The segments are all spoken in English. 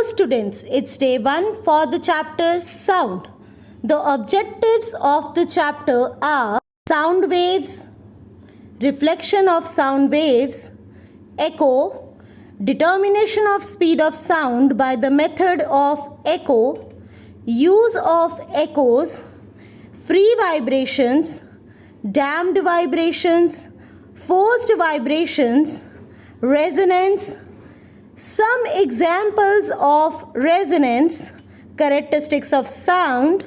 students, it's day 1 for the chapter Sound. The objectives of the chapter are sound waves, reflection of sound waves, echo, determination of speed of sound by the method of echo, use of echoes, free vibrations, damped vibrations, forced vibrations, resonance, some examples of resonance, characteristics of sound,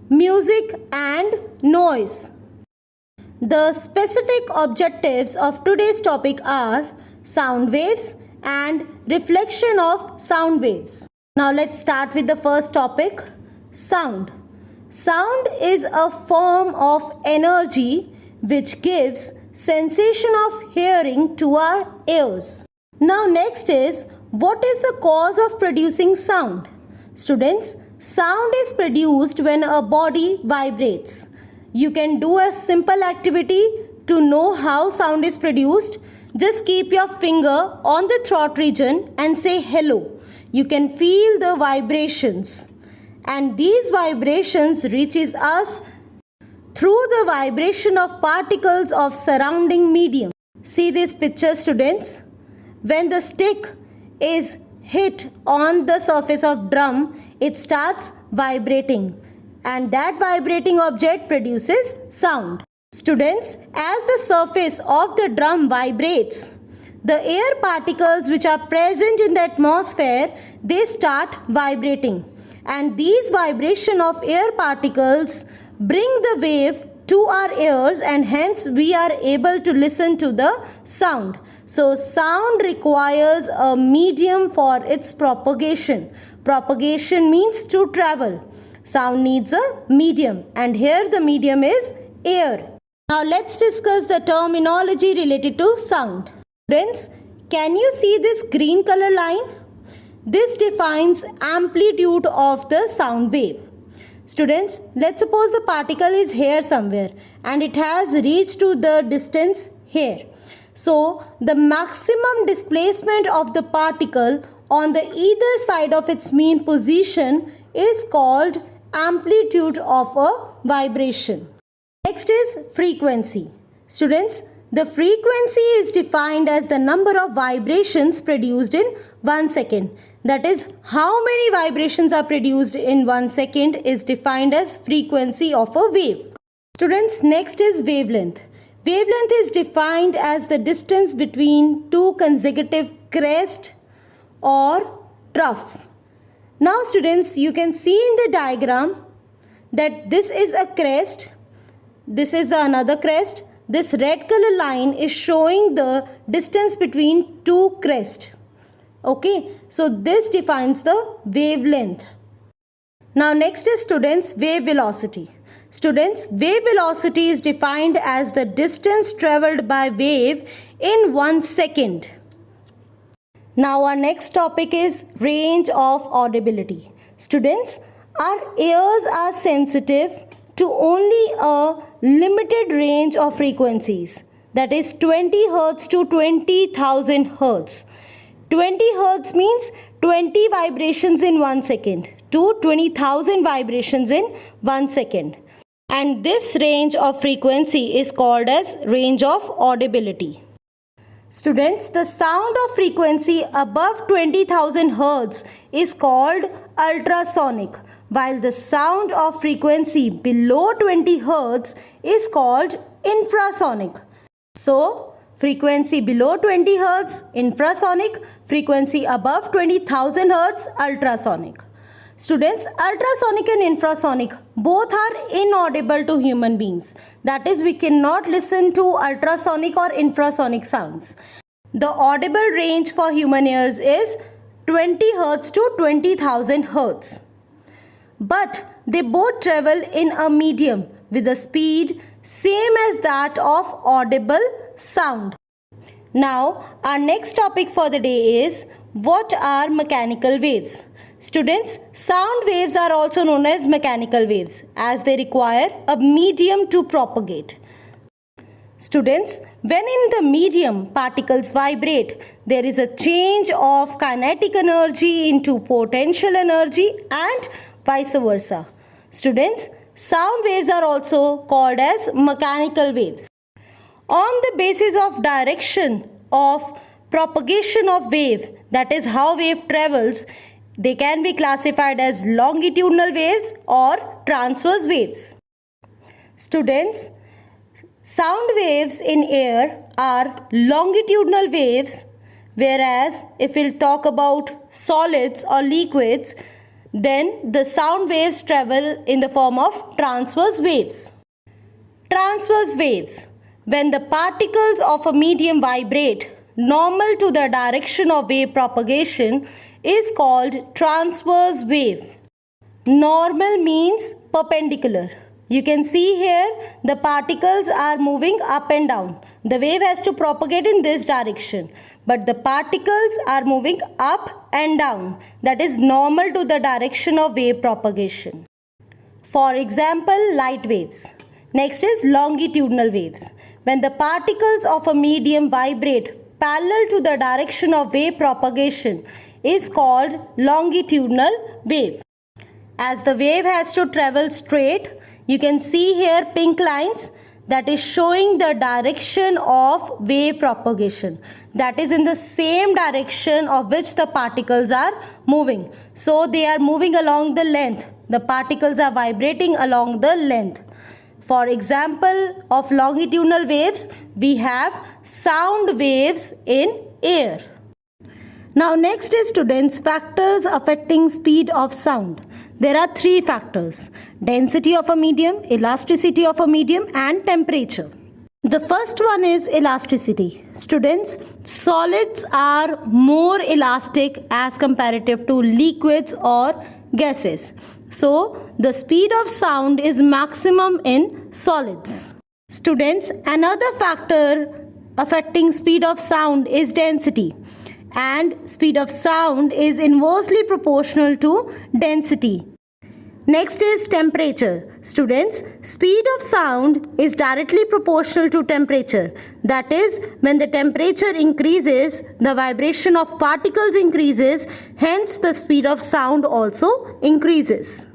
music and noise. The specific objectives of today's topic are sound waves and reflection of sound waves. Now let's start with the first topic, sound. Sound is a form of energy which gives sensation of hearing to our ears. Now next is, what is the cause of producing sound? Students, sound is produced when a body vibrates. You can do a simple activity to know how sound is produced. Just keep your finger on the throat region and say hello. You can feel the vibrations. And these vibrations reaches us through the vibration of particles of surrounding medium. See this picture, students. When the stick is hit on the surface of drum, it starts vibrating, and that vibrating object produces sound. Students, as the surface of the drum vibrates, the air particles which are present in the atmosphere, they start vibrating, and these vibration of air particles bring the wave to our ears, and hence we are able to listen to the sound. So sound requires a medium for its propagation. Propagation means to travel. Sound needs a medium, and here the medium is air. Now let's discuss the terminology related to sound. Friends, can you see this green color line? This defines amplitude of the sound wave. Students, let's suppose the particle is here somewhere and it has reached to the distance here. So the maximum displacement of the particle on the either side of its mean position is called amplitude of a vibration. Next is frequency. Students, the frequency is defined as the number of vibrations produced in 1 second. That is, how many vibrations are produced in 1 second is defined as frequency of a wave. Students, next is wavelength. Wavelength is defined as the distance between two consecutive crest or trough. Now students, you can see in the diagram that this is a crest, this is the another crest. This red color line is showing the distance between two crests. Okay, so this defines the wavelength. Now next is students, wave velocity. Students, wave velocity is defined as the distance traveled by wave in 1 second. Now our next topic is range of audibility. Students, our ears are sensitive to only a limited range of frequencies, that is 20 Hz to 20,000 Hz. 20 Hz means 20 vibrations in 1 second to 20,000 vibrations in 1 second. And this range of frequency is called as range of audibility. Students, the sound of frequency above 20,000 Hz is called ultrasonic, while the sound of frequency below 20 Hz is called infrasonic. So, frequency below 20 Hz, infrasonic, frequency above 20,000 Hz, ultrasonic. Students, ultrasonic and infrasonic both are inaudible to human beings. That is, we cannot listen to ultrasonic or infrasonic sounds. The audible range for human ears is 20 Hz to 20,000 Hz. But they both travel in a medium with a speed same as that of audible sound. Now, our next topic for the day is, what are mechanical waves? Students, sound waves are also known as mechanical waves as they require a medium to propagate. Students, when in the medium particles vibrate, there is a change of kinetic energy into potential energy and vice versa. Students, sound waves are also called as mechanical waves. On the basis of direction of propagation of wave, that is how wave travels, they can be classified as longitudinal waves or transverse waves. Students, sound waves in air are longitudinal waves, whereas if we'll talk about solids or liquids, then the sound waves travel in the form of transverse waves. Transverse waves. When the particles of a medium vibrate normal to the direction of wave propagation is called transverse wave. Normal means perpendicular. You can see here the particles are moving up and down. The wave has to propagate in this direction, but the particles are moving up and down. That is normal to the direction of wave propagation. For example, light waves. Next is longitudinal waves. When the particles of a medium vibrate parallel to the direction of wave propagation is called longitudinal wave. As the wave has to travel straight, you can see here pink lines that is showing the direction of wave propagation. That is in the same direction of which the particles are moving. So they are moving along the length. The particles are vibrating along the length. For example of longitudinal waves, we have sound waves in air. Now next is students, factors affecting speed of sound. There are three factors: density of a medium, elasticity of a medium and temperature. The first one is elasticity. Students, solids are more elastic as comparative to liquids or gases. So the speed of sound is maximum in solids. Students, another factor affecting speed of sound is density, and speed of sound is inversely proportional to density. Next is temperature. Students, speed of sound is directly proportional to temperature. That is, when the temperature increases, the vibration of particles increases, hence the speed of sound also increases.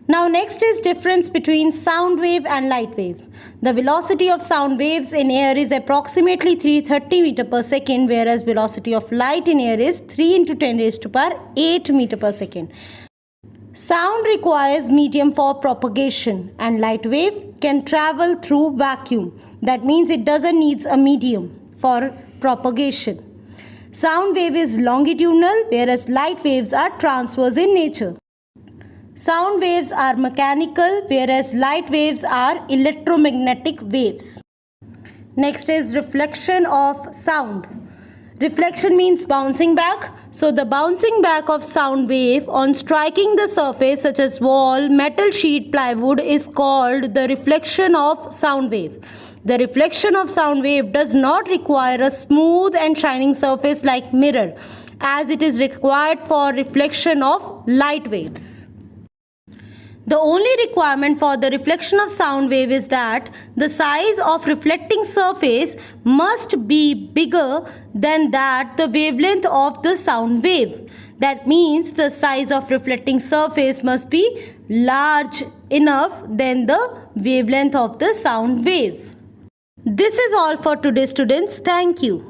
Now next is difference between sound wave and light wave. The velocity of sound waves in air is approximately 330 meter per second, whereas velocity of light in air is 3 into 10 raised to power 8 meter per second. Sound requires medium for propagation and light wave can travel through vacuum. That means it doesn't need a medium for propagation. Sound wave is longitudinal, whereas light waves are transverse in nature. Sound waves are mechanical, whereas light waves are electromagnetic waves. Next is reflection of sound. Reflection means bouncing back. So the bouncing back of sound wave on striking the surface such as wall, metal sheet, plywood is called the reflection of sound wave. The reflection of sound wave does not require a smooth and shining surface like mirror, as it is required for reflection of light waves. The only requirement for the reflection of sound wave is that the size of reflecting surface must be bigger than that the wavelength of the sound wave. That means the size of reflecting surface must be large enough than the wavelength of the sound wave. This is all for today, students. Thank you.